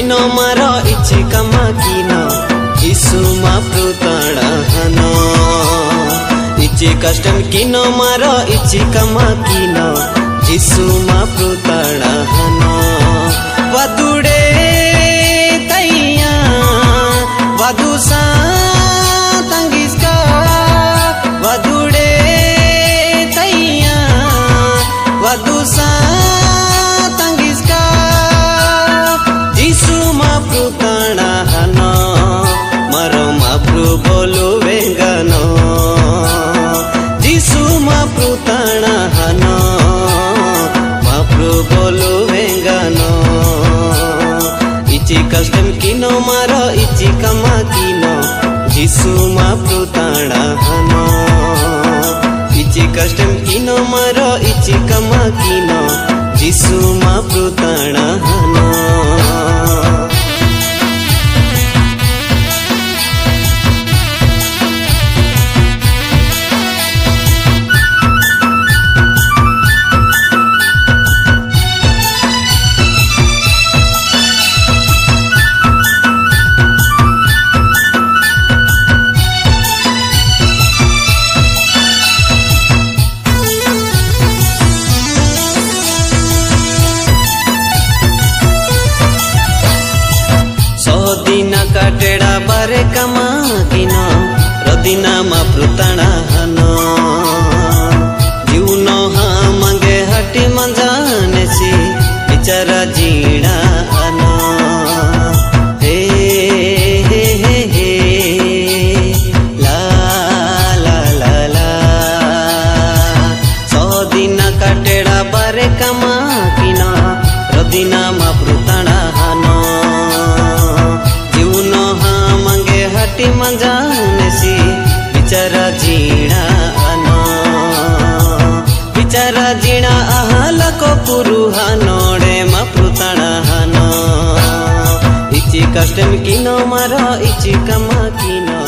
किनो मारो इची कमा किनो यीशु मा प्रुतणहनो इची कष्टम किनो मारो इची कमा किनो यीशु मा प्रुतणहनो वदुडे तैया वदुसा तंगिस्का वदुडे तैया वदुसा तंगिस्का यीशु मा प्रुतणहनो मरो मा प्रु बोलु वेंगनो यीशु मा प्रुतणहनो मा प्रु बोलु वेंगनो इची कष्टम किनो मारो इची कमा किनो यीशु मा प्रुतणहनो इची कष्टम किनो मारो इची कमा किनो यीशु मा प्रुतणहनो दिना काटेड़ा बारे कमा किनो रदिना मा प्रुतणहनो जीवनो हा मंगे हटी मंजानेसी बिचारा जीणा अनो हे हे हे हे ला ला ला ला सो दिना काटेड़ा बारे कमा किनो रदिना मा प्रुतणहनो हटी मंजानेसी बिचारा जीणा अनो बिचारा जीणा आहला को पुरुहा नोडे मा प्रुतणहनो इची कष्टम किनो मारो इची कमा किनो